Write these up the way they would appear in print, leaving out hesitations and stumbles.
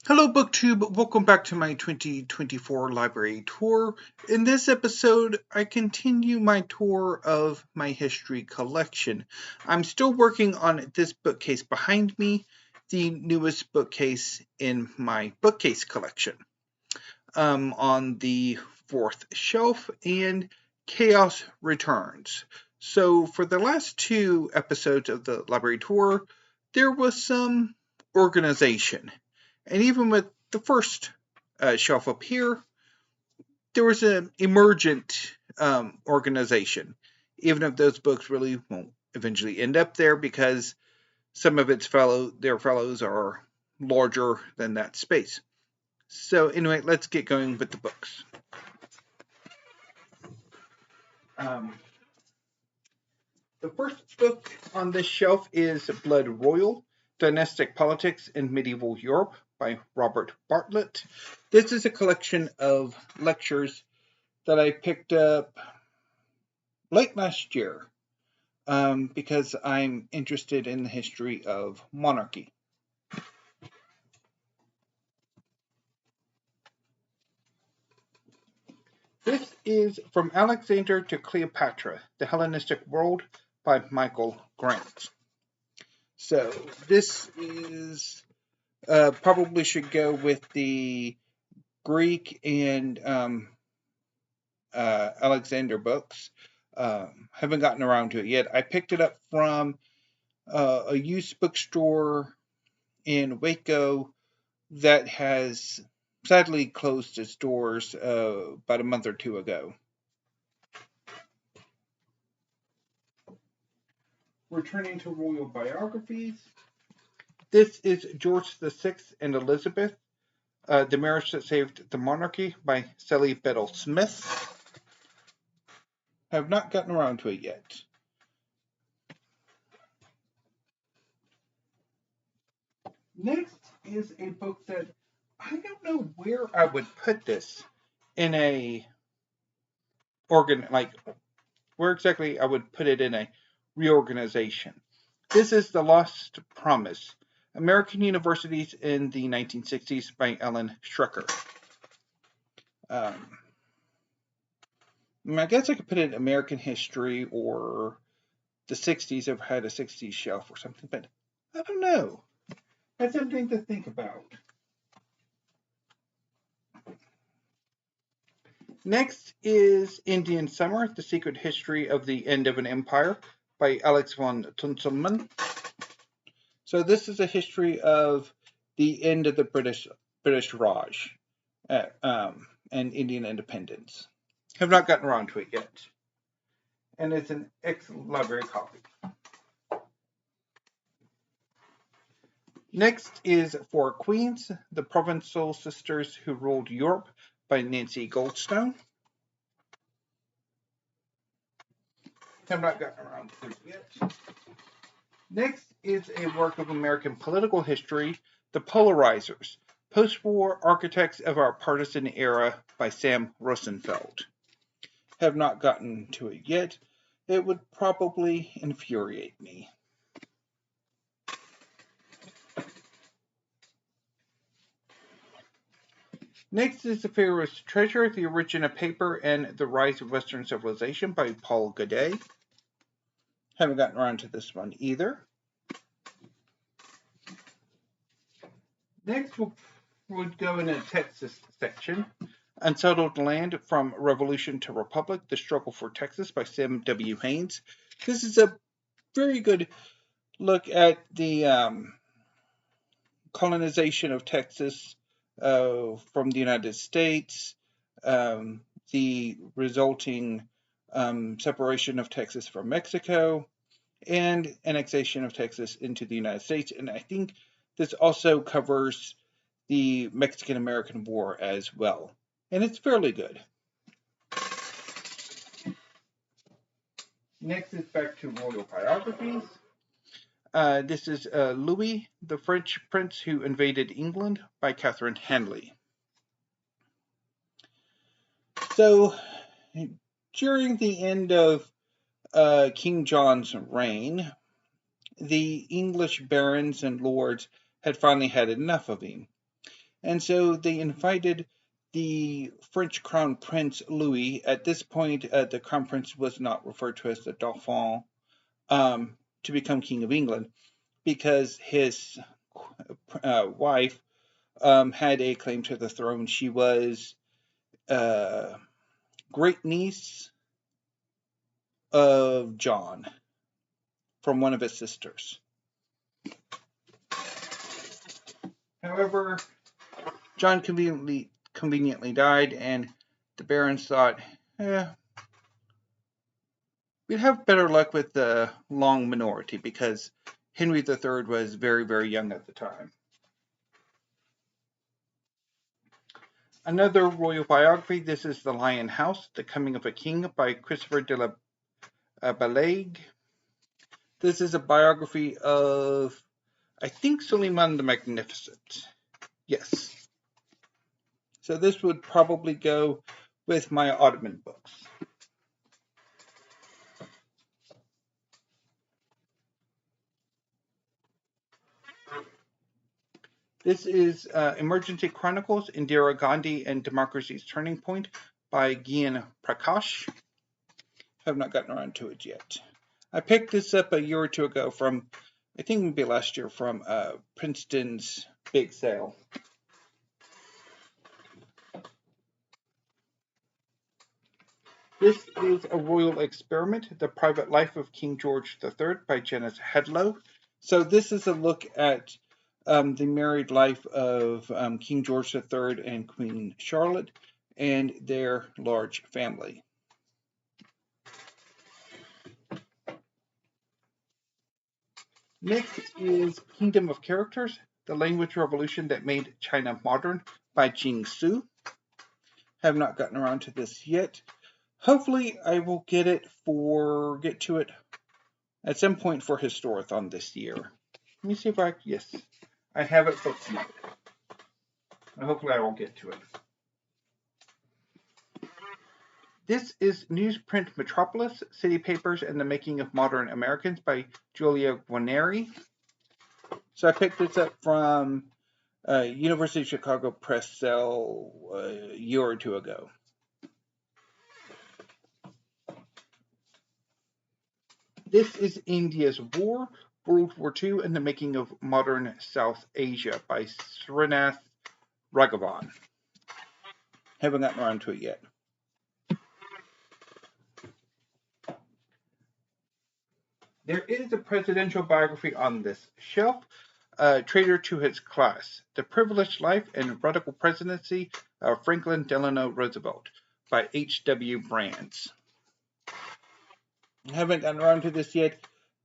Hello BookTube, welcome back to my 2024 library tour. In this episode, I continue my tour of my history collection. I'm still working on this bookcase behind me, the newest bookcase in my bookcase collection. On the fourth shelf, and Chaos Returns. So for the last two episodes of the library tour, there was some organization. And even with the first shelf up here, there was an emergent organization. Even if those books really won't eventually end up there because some of their fellows are larger than that space. So anyway, let's get going with the books. The first book on this shelf is Blood Royal, Dynastic Politics in Medieval Europe by Robert Bartlett. This is a collection of lectures that I picked up late last year because I'm interested in the history of monarchy. This is From Alexander to Cleopatra, The Hellenistic World by Michael Grant. So this is probably should go with the Greek and Alexander books. Haven't gotten around to it yet. I picked it up from a used bookstore in Waco that has sadly closed its doors about a month or two ago. Returning to royal biographies. This is George VI and Elizabeth, The Marriage That Saved the Monarchy by Sally Bedell Smith. Have not gotten around to it yet. Next is a book that I don't know where I would put this in a where exactly I would put it in a reorganization. This is The Lost Promise, American Universities in the 1960s by Ellen Schrecker. I guess I could put it in American history or the 60s if I had a 60s shelf or something, but I don't know. That's something to think about. Next is Indian Summer, The Secret History of the End of an Empire by Alex von Tunzelmann. So this is a history of the end of the British Raj and Indian independence. Have not gotten around to it yet. And it's an excellent library copy. Next is Four Queens, The Provençal Sisters Who Ruled Europe by Nancy Goldstone. Have not gotten around to it yet. Next is a work of American political history, The Polarizers, Post-War Architects of Our Partisan Era by Sam Rosenfeld. Have not gotten to it yet. It would probably infuriate me. Next is The Pharaoh's Treasure, The Origin of Paper and the Rise of Western Civilization by Paul Godet. Haven't gotten around to this one either. Next, we'll go in a Texas section. Unsettled Land from Revolution to Republic, The Struggle for Texas by Sam W. Haynes. This is a very good look at the colonization of Texas from the United States, the resulting separation of Texas from Mexico, and annexation of Texas into the United States. And I think this also covers the Mexican-American War as well. And it's fairly good. Next is back to royal biographies. This is Louis, the French Prince Who Invaded England by Catherine Hanley. So, during the end of King John's reign, the English barons and lords had finally had enough of him. And so they invited the French Crown Prince Louis. At this point, the Crown Prince was not referred to as the Dauphin, to become King of England because his wife had a claim to the throne. She was great niece of John from one of his sisters. However, John conveniently died, and the barons thought, we'd have better luck with the long minority because Henry III was very, very young at the time. Another royal biography, this is The Lion House, The Coming of a King by Christopher de la Balague. This is a biography of, I think, Suleiman the Magnificent. Yes. So this would probably go with my Ottoman books. This is Emergency Chronicles, Indira Gandhi and Democracy's Turning Point by Gyan Prakash. Have not gotten around to it yet. I picked this up a year or two ago from, I think maybe last year, from Princeton's big sale. This is A Royal Experiment, The Private Life of King George III by Janice Hedlow. So this is a look at the married life of King George III and Queen Charlotte and their large family. Next is Kingdom of Characters, The Language Revolution That Made China Modern by Jing Su. Have not gotten around to this yet. Hopefully I will get to it at some point for Historathon this year. Let me see if yes, I have it bookmarked. Hopefully I will get to it. This is Newsprint Metropolis, City Papers and the Making of Modern Americans by Julia Guarneri. So I picked this up from University of Chicago Press Sale a year or two ago. This is India's War, World War II and the Making of Modern South Asia by Srinath Raghavan. Haven't gotten around to it yet. There is a presidential biography on this shelf, Traitor to His Class, The Privileged Life and Radical Presidency of Franklin Delano Roosevelt by H.W. Brands. I haven't gotten around to this yet,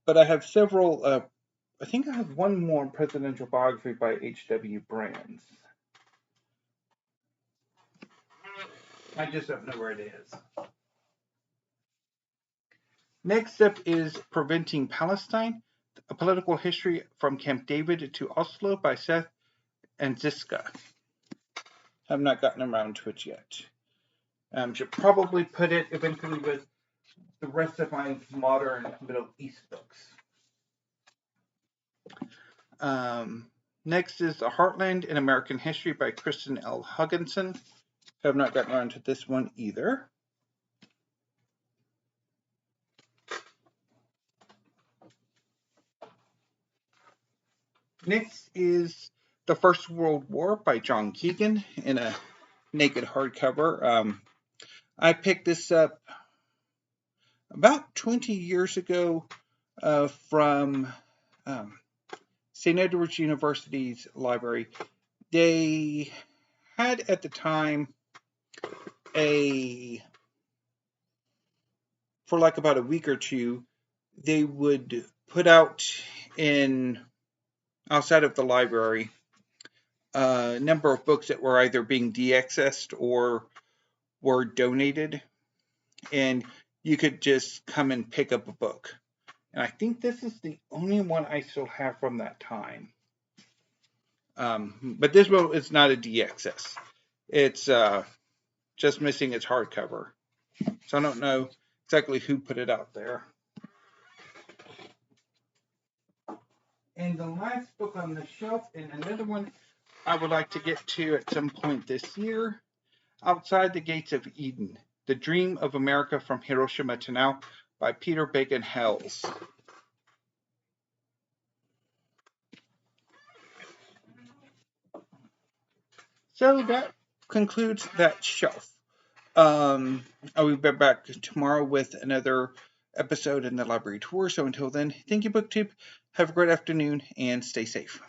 but I have several, I think I have one more presidential biography by H.W. Brands. I just don't know where it is. Next up is Preventing Palestine, A Political History from Camp David to Oslo by Seth and Ziska. Have not gotten around to it yet. Should probably put it eventually with the rest of my modern Middle East books. Next is The Heartland in American History by Kristen L. Hugginson. Have not gotten around to this one either. Next is The First World War by John Keegan in a naked hardcover. I picked this up about 20 years ago from St. Edward's University's library. They had at the time for like about a week or two, they would put out outside of the library a number of books that were either being deaccessed or were donated, and you could just come and pick up a book. And I think this is the only one I still have from that time. But this one is not a deaccess. It's just missing its hardcover. So I don't know exactly who put it out there. And the last book on the shelf, and another one I would like to get to at some point this year. Outside the Gates of Eden, The Dream of America from Hiroshima to Now by Peter Bacon Hells. So that concludes that shelf. I will be back tomorrow with another episode in the library tour. So until then, thank you, BookTube. Have a great afternoon and stay safe.